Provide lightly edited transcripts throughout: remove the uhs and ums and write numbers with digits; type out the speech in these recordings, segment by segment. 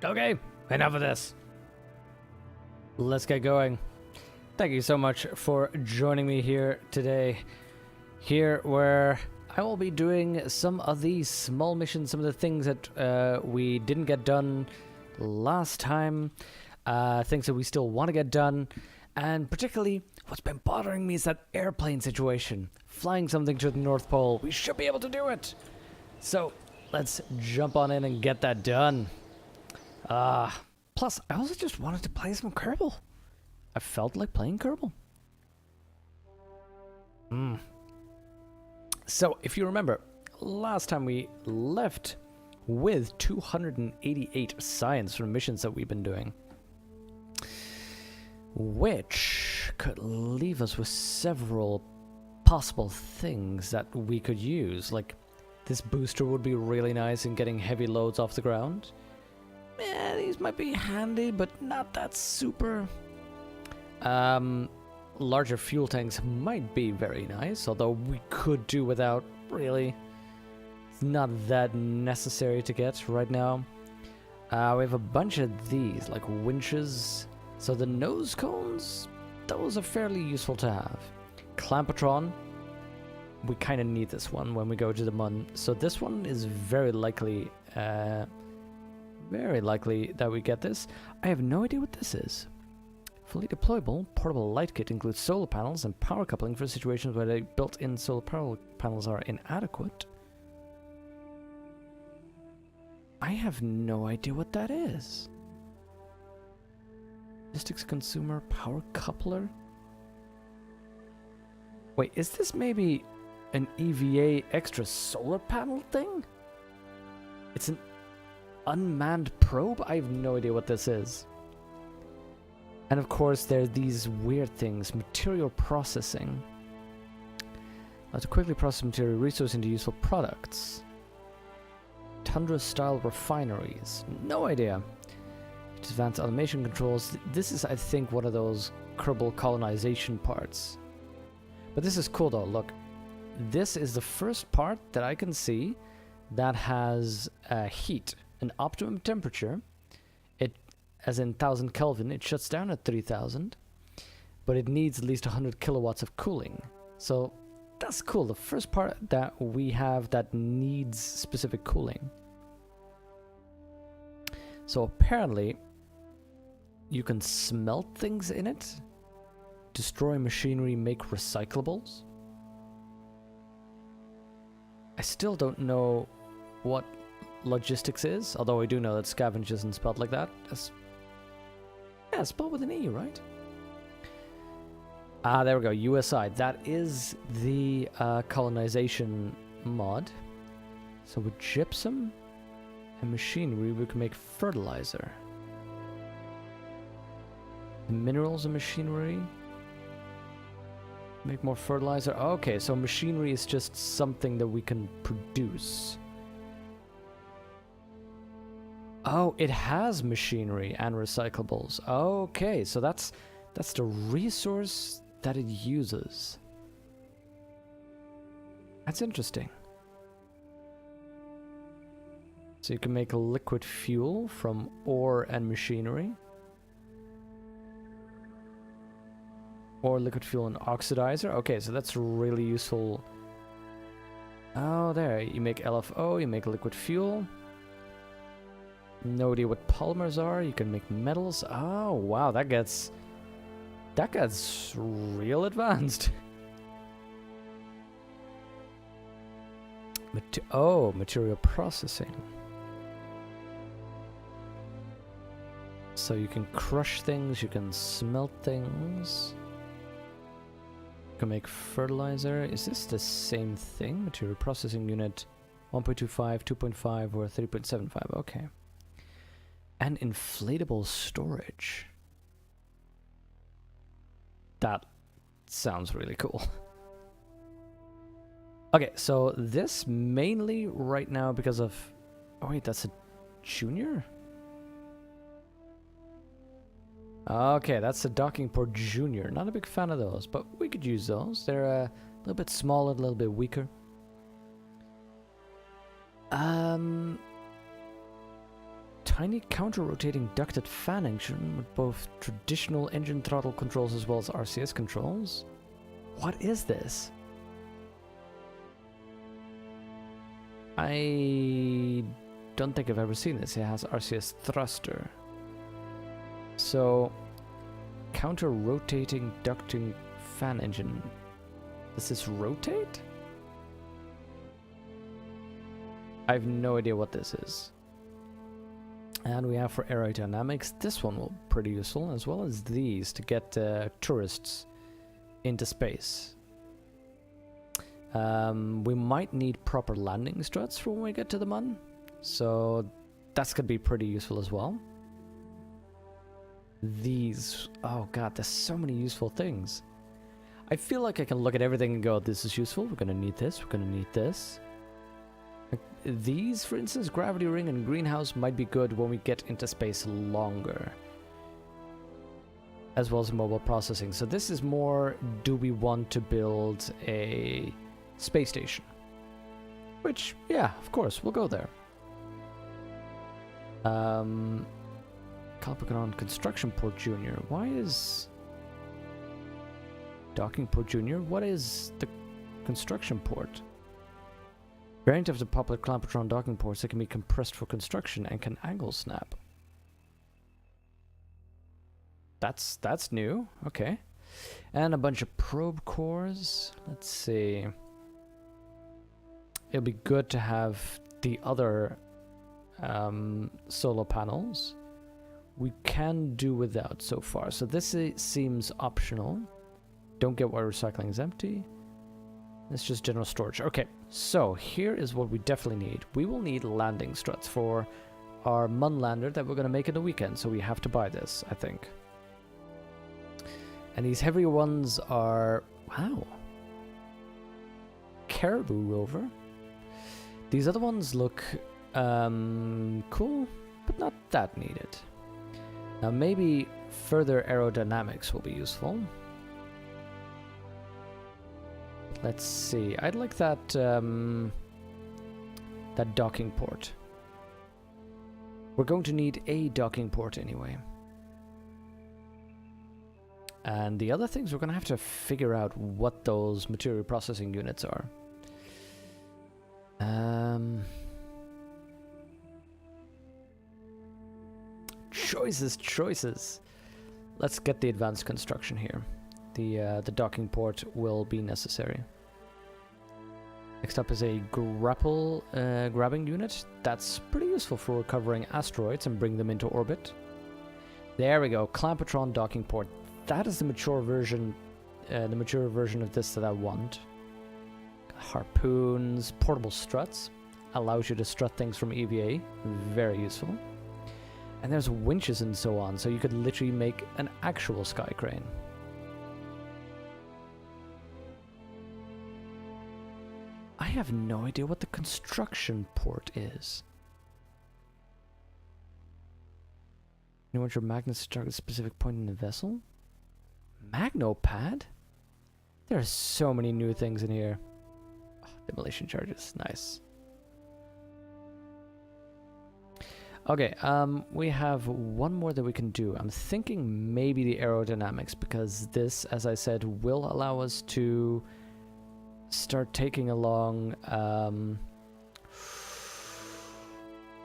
Okay, enough of this. Let's get going. Thank you so much for joining me here today. Here where I will be doing some of these small missions, some of the things that we didn't get done last time, things that we still want to get done, and particularly what's been bothering me is that airplane situation. Flying something to the North Pole, we should be able to do it. So let's jump on in and get that done. Plus, I also just wanted to play some Kerbal. I felt like playing Kerbal. So, if you remember, last time we left with 288 science from missions that we've been doing, which could leave us with several possible things that we could use. Like, this booster would be really nice in getting heavy loads off the ground. These might be handy, but not that super. Larger fuel tanks might be very nice, although we could do without, really. It's not that necessary to get right now. We have a bunch of these, like winches. So the nose cones, those are fairly useful to have. Clampatron, we kind of need this one when we go to the Mun. So this one is very likely that we get this. I have no idea what this is. Fully deployable portable light kit includes solar panels and power coupling for situations where the built-in solar panels are inadequate. I have no idea what that is. Logistics consumer power coupler? Wait, is this maybe an EVA extra solar panel thing? It's an unmanned probe? I have no idea what this is. And of course, there are these weird things. Material processing. To quickly process material resource into useful products. Tundra-style refineries. No idea. Advanced automation controls. This is, I think, one of those Kerbal colonization parts. But this is cool, though. Look. This is the first part that I can see that has heat. An optimum temperature. As in 1000 Kelvin, it shuts down at 3000, but it needs at least 100 kilowatts of cooling. So that's cool. The first part that we have that needs specific cooling. So apparently, you can smelt things in it, destroy machinery, make recyclables. I still don't know what logistics is, although I do know that scavenge isn't spelled like that. Yeah, spelled with an E, right? There we go, USI. That is the colonization mod. So with gypsum and machinery, we can make fertilizer. Minerals and machinery. Make more fertilizer. Okay, so machinery is just something that we can produce. Oh, it has machinery and recyclables. Okay, so that's the resource that it uses. That's interesting. So you can make liquid fuel from ore and machinery. Or liquid fuel and oxidizer. Okay, so that's really useful. Oh, there. You make LFO, you make liquid fuel. No idea what polymers are. You can make metals. Oh wow, that gets real advanced. Material processing. So you can crush things, you can smelt things. You can make fertilizer. Is this the same thing? Material processing unit 1.25, 2.5, or 3.75. Okay. And inflatable storage. That sounds really cool. Okay, so this mainly right now because of... Oh wait, that's a junior? Okay, that's a docking port junior. Not a big fan of those, but we could use those. They're a little bit smaller, a little bit weaker. tiny counter-rotating ducted fan engine with both traditional engine throttle controls as well as RCS controls. What is this? I don't think I've ever seen this. It has RCS thruster. So, counter-rotating ducting fan engine. Does this rotate? I have no idea what this is. And we have for aerodynamics, this one will be pretty useful, as well as these to get tourists into space. We might need proper landing struts for when we get to the Mun, so that's gonna be pretty useful as well. These, oh god, there's so many useful things. I feel like I can look at everything and go, this is useful, we're gonna need this, we're gonna need this. These, for instance, gravity ring and greenhouse might be good when we get into space longer. As well as mobile processing. So this is more, do we want to build a space station? Which, yeah, of course, we'll go there. Calpicon Construction Port Junior. Why is... Docking Port Junior? What is the construction port? Variant of the popular Clampetron docking ports that can be compressed for construction and can angle snap. That's new. Okay. And a bunch of probe cores. Let's see. It'll be good to have the other solar panels. We can do without so far. So this seems optional. Don't get water recycling is empty. It's just general storage. Okay, so here is what we definitely need. We will need landing struts for our Mun lander that we're going to make in the weekend, so we have to buy this, I think. And these heavier ones are... Wow. Caribou rover. These other ones look cool, but not that needed. Now maybe further aerodynamics will be useful. Let's see. I'd like that that docking port. We're going to need a docking port anyway. And the other things, we're going to have to figure out what those material processing units are. Choices. Let's get the advanced construction here. The docking port will be necessary. Next up is a grabbing unit. That's pretty useful for recovering asteroids and bring them into orbit. There we go, Clampetron docking port. That is the mature version of this that I want. Harpoons, portable struts, allows you to strut things from EVA, very useful. And there's winches and so on, so you could literally make an actual sky crane. I have no idea what the construction port is. You want your magnets to target a specific point in the vessel? Magnopad? There are so many new things in here. Oh, demolition charges, nice. Okay, we have one more that we can do. I'm thinking maybe the aerodynamics, because this, as I said, will allow us to start taking along...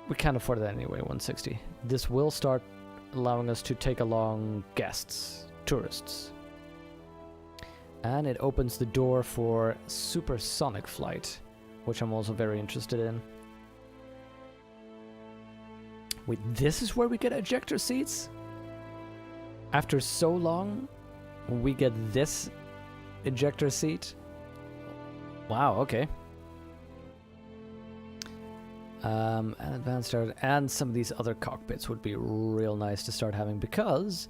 we can't afford that anyway, 160. This will start allowing us to take along guests, tourists. And it opens the door for supersonic flight, which I'm also very interested in. Wait, this is where we get ejector seats? After so long, we get this ejector seat? Wow, okay. And advanced and some of these other cockpits would be real nice to start having, because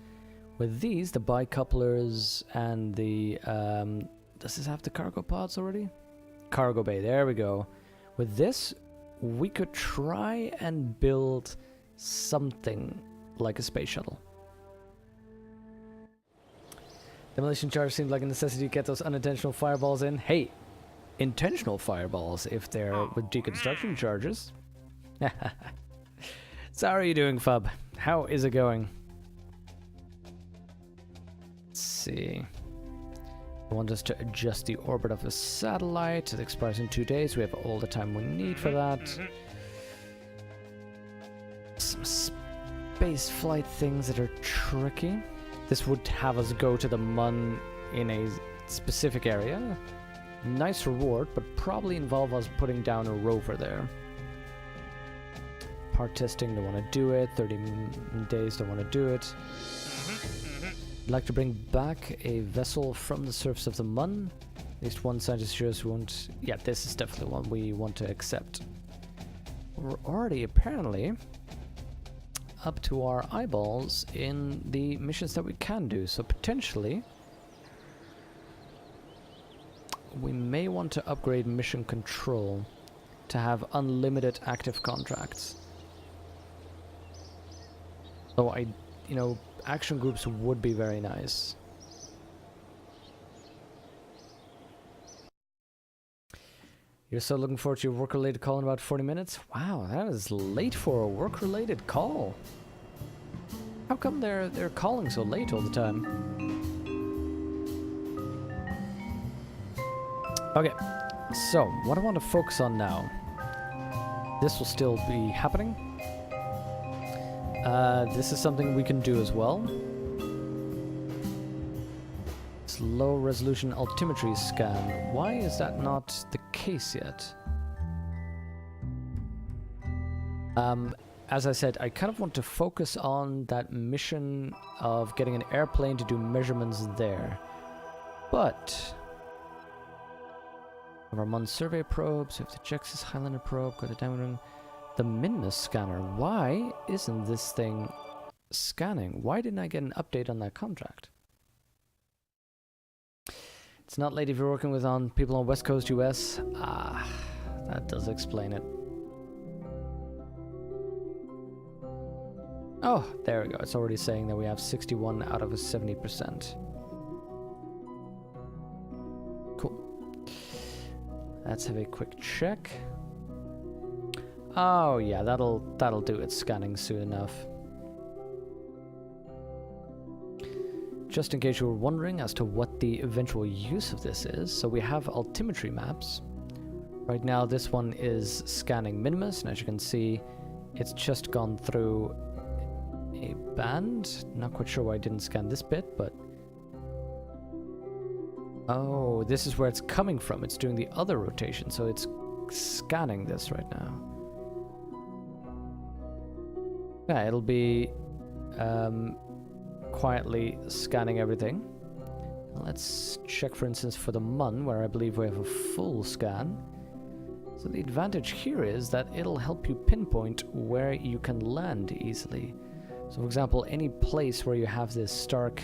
with these, the bicouplers and the does this have the cargo pods already? Cargo bay, there we go. With this, we could try and build something like a space shuttle. Demolition charge seems like a necessity to get those unintentional fireballs in. Hey, intentional fireballs if they're with deconstruction charges. So how are you doing, Fub? How is it going? Let's see. I want us to adjust the orbit of the satellite. It expires in 2 days. We have all the time we need for that. Some space flight things that are tricky. This would have us go to the Mun in a specific area. Nice reward, but probably involve us putting down a rover there. Part testing, don't want to do it. 30 days, don't want to do it. I'd like to bring back a vessel from the surface of the Mun. At least one scientist assures won't... Yeah, this is definitely one we want to accept. We're already apparently up to our eyeballs in the missions that we can do, so potentially we may want to upgrade mission control to have unlimited active contracts. So you know, action groups would be very nice. You're so looking forward to your work-related call in about 40 minutes? Wow, that is late for a work-related call. How come they're calling so late all the time? Okay, so what I want to focus on now. This will still be happening. This is something we can do as well. It's low resolution altimetry scan. Why is that not the case yet? As I said, I kind of want to focus on that mission of getting an airplane to do measurements there. But we have our Mun survey probes, we have the Jexus Highlander probe, got the diamond. The Minmus scanner. Why isn't this thing scanning? Why didn't I get an update on that contract? It's not late if you're working with people on West Coast US. Ah, that does explain it. Oh, there we go. It's already saying that we have 61 out of a 70%. Cool. Let's have a quick check. Oh yeah, that'll do it, scanning soon enough. Just in case you were wondering as to what the eventual use of this is, so we have altimetry maps. Right now this one is scanning Minimus, and as you can see, it's just gone through a band. Not quite sure why I didn't scan this bit, but... Oh, this is where it's coming from. It's doing the other rotation, so it's scanning this right now. Yeah, it'll be quietly scanning everything. Let's check, for instance, for the Mun, where I believe we have a full scan. So the advantage here is that it'll help you pinpoint where you can land easily. So for example, any place where you have this stark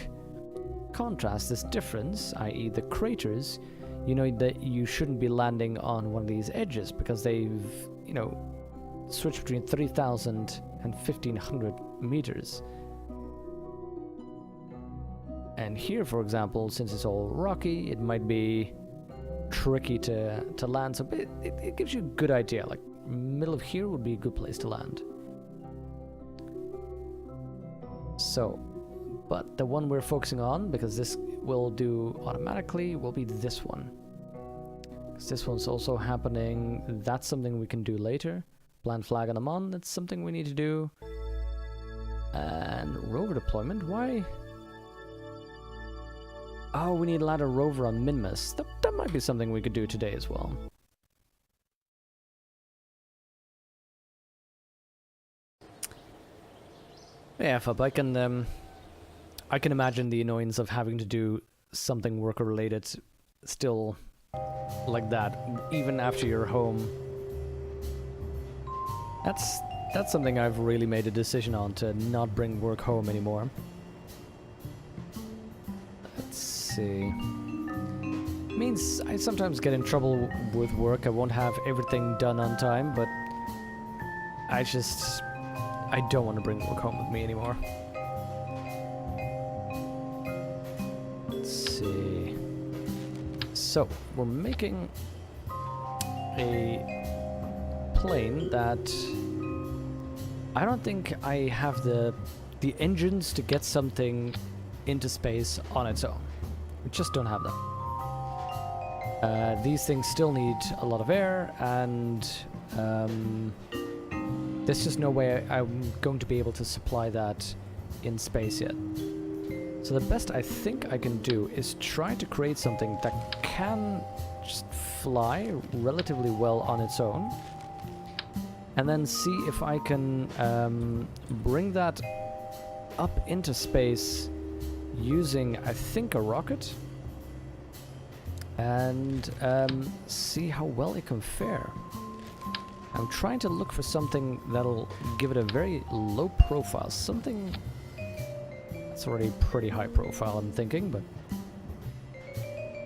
contrast, this difference, i.e. the craters, you know that you shouldn't be landing on one of these edges because they've, you know, switched between 3,000 and 1,500 meters. And here, for example, since it's all rocky, it might be tricky to land. So it gives you a good idea. Like, middle of here would be a good place to land. So, but the one we're focusing on, because this will do automatically, will be this one. Because this one's also happening. That's something we can do later. Plant flag on the Mun, that's something we need to do. And rover deployment, why? Oh, we need to land a rover on Minmus. That might be something we could do today as well. Yeah, Fub, I can imagine the annoyance of having to do something worker related still like that, even after you're home. That's something I've really made a decision on, to not bring work home anymore. Let's see. Means I sometimes get in trouble with work. I won't have everything done on time, but I don't want to bring work home with me anymore. Let's see. So, we're making a plane that I don't think I have the engines to get something into space on its own. We just don't have them. These things still need a lot of air, and there's just no way I'm going to be able to supply that in space yet. So the best I think I can do is try to create something that can just fly relatively well on its own, and then see if I can bring that up into space using, I think, a rocket, and see how well it can fare. I'm trying to look for something that'll give it a very low profile, something that's already pretty high profile, I'm thinking, but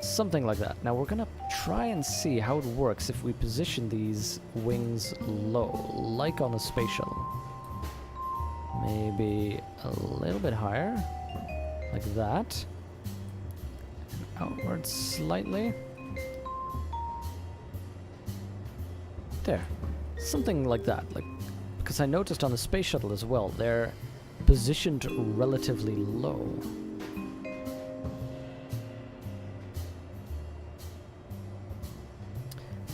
something like that. Now we're gonna try and see how it works if we position these wings low, like on a space shuttle. Maybe a little bit higher, like that. Outwards slightly. There. Something like that. Like, because I noticed on the space shuttle as well, they're positioned relatively low.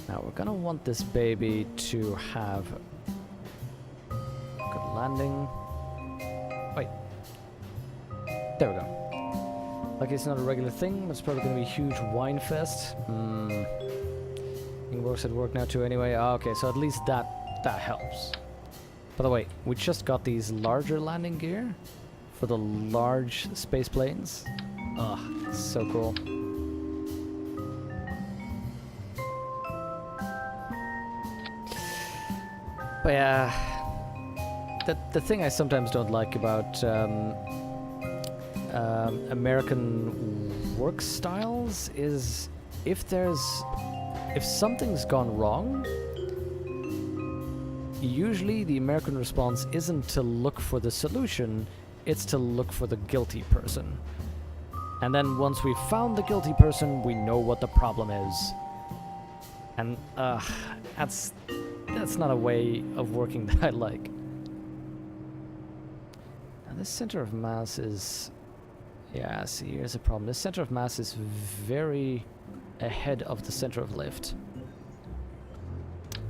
Now we're gonna want this baby to have good landing. Wait. There we go. Like, it's not a regular thing, but it's probably gonna be a huge wine fest. It works at work now too anyway. Okay, so at least that helps. By the way, we just got these larger landing gear for the large space planes. Ugh, so cool. But yeah, the thing I sometimes don't like about American work styles is if something's gone wrong, usually the American response isn't to look for the solution, it's to look for the guilty person. And then once we've found the guilty person, we know what the problem is. And that's not a way of working that I like. Now this center of mass is... yeah, see, here's a problem. This center of mass is very ahead of the center of lift.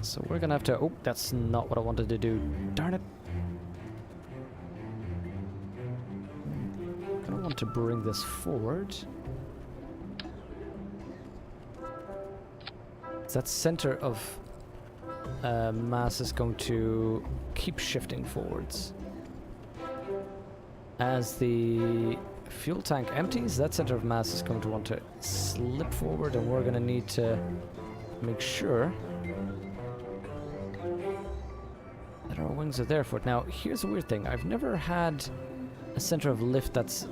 So we're gonna have to... oh, that's not what I wanted to do. Darn it. I don't want to bring this forward. That center of mass is going to keep shifting forwards. As the fuel tank empties, that center of mass is going to want to slip forward, and we're going to need to make sure that our wings are there for it. Now, here's a weird thing. I've never had a center of lift that's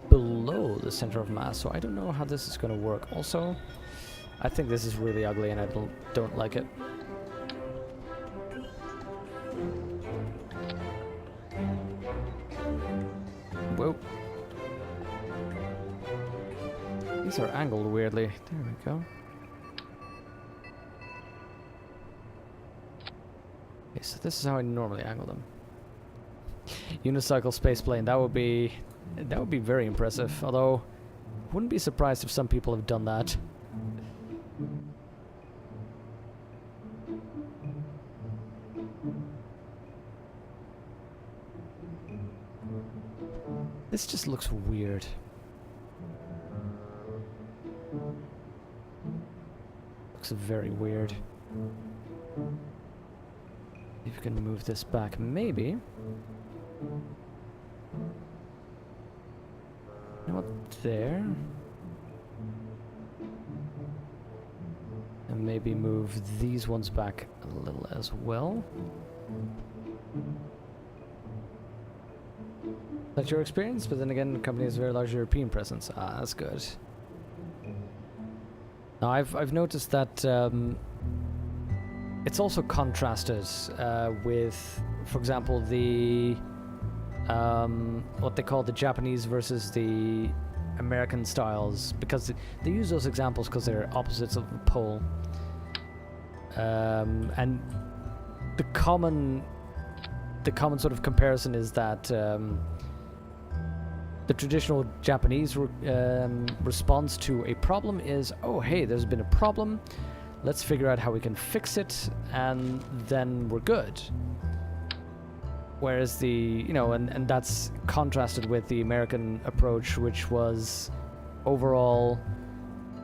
below the center of mass, so I don't know how this is going to work. Also, I think this is really ugly and I don't like it. Whoa. These are angled weirdly. There we go. Okay, so this is how I normally angle them. Unicycle spaceplane, that would be very impressive, although wouldn't be surprised if some people have done that. This just looks weird. Looks very weird. If you can move this back, maybe. You know what? There. And maybe move these ones back a little as well. That's your experience, but then again, the company has a very large European presence. Ah, that's good. Now, I've noticed that it's also contrasted with, for example, the what they call the Japanese versus the American styles, because they use those examples because they're opposites of the pole. And the common the common sort of comparison is that the traditional Japanese response to a problem is, oh hey, there's been a problem, let's figure out how we can fix it, and then we're good. Whereas the, you know, and that's contrasted with the American approach, which was overall,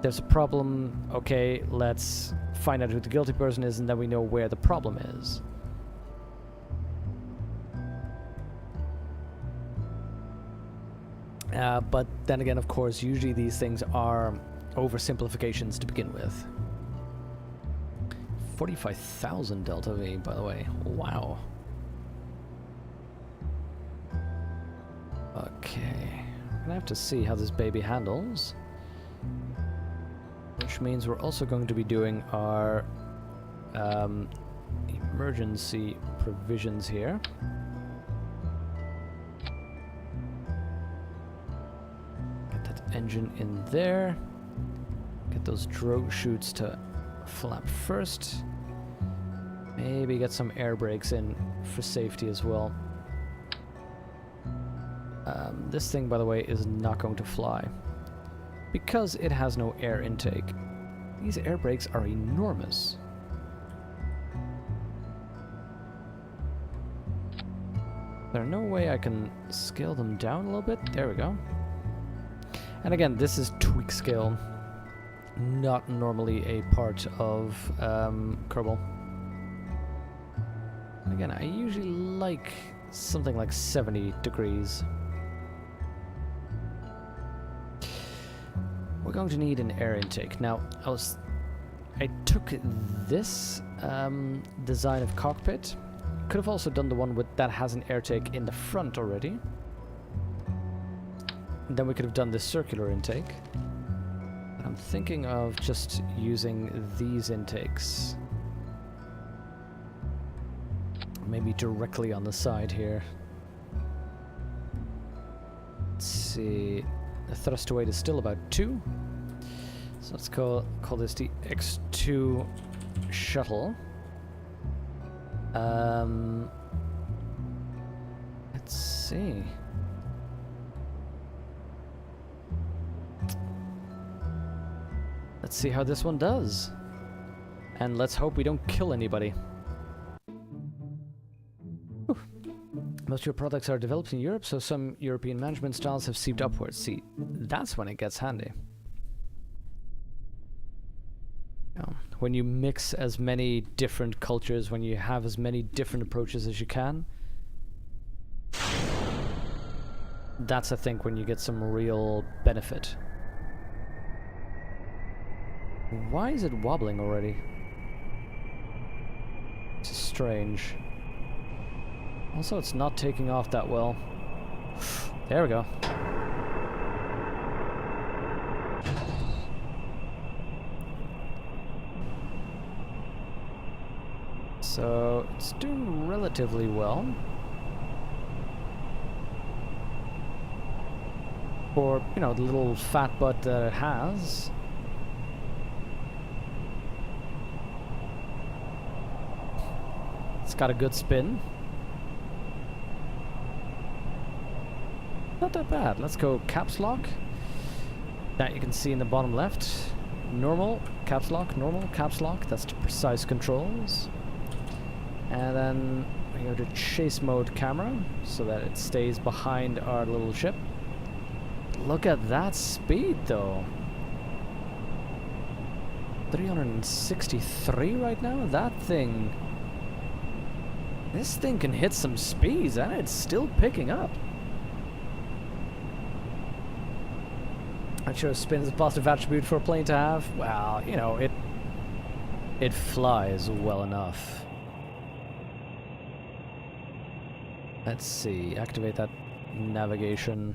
there's a problem, okay, let's find out who the guilty person is, and then we know where the problem is. But then again, of course, usually these things are oversimplifications to begin with. 45,000 Delta V, by the way. Wow. Okay. I'm gonna have to see how this baby handles. Which means we're also going to be doing our emergency provisions here. Engine in there. Get those drogue chutes to flap first. Maybe get some air brakes in for safety as well. This thing, by the way, is not going to fly because it has no air intake. These air brakes are enormous. There's no way I can scale them down a little bit. There we go. And again, this is tweak scale, not normally a part of Kerbal. Again, I usually like something like 70 degrees. We're going to need an air intake. Now, I took this design of cockpit. Could have also done the one with that has an air intake in the front already. Then we could have done this circular intake. But I'm thinking of just using these intakes. Maybe directly on the side here. Let's see. The thrust weight is still about 2. So let's call this the X2 shuttle. Let's see. Let's see how this one does. And let's hope we don't kill anybody. Whew. Most of your products are developed in Europe, so some European management styles have seeped upwards. See, that's when it gets handy. When you mix as many different cultures, when you have as many different approaches as you can, that's, I think, when you get some real benefit. Why is it wobbling already? It's strange. Also, it's not taking off that well. There we go. So, it's doing relatively well. For, you know, the little fat butt that it has. It's got a good spin. Not that bad. Let's go caps lock. That you can see in the bottom left. Normal, caps lock, normal, caps lock. That's the precise controls. And then we go to chase mode camera so that it stays behind our little ship. Look at that speed though. 363 right now? That thing... This thing can hit some speeds and it's still picking up. Not sure spin is a positive attribute for a plane to have. Well, you know, it flies well enough. Let's see, activate that navigation.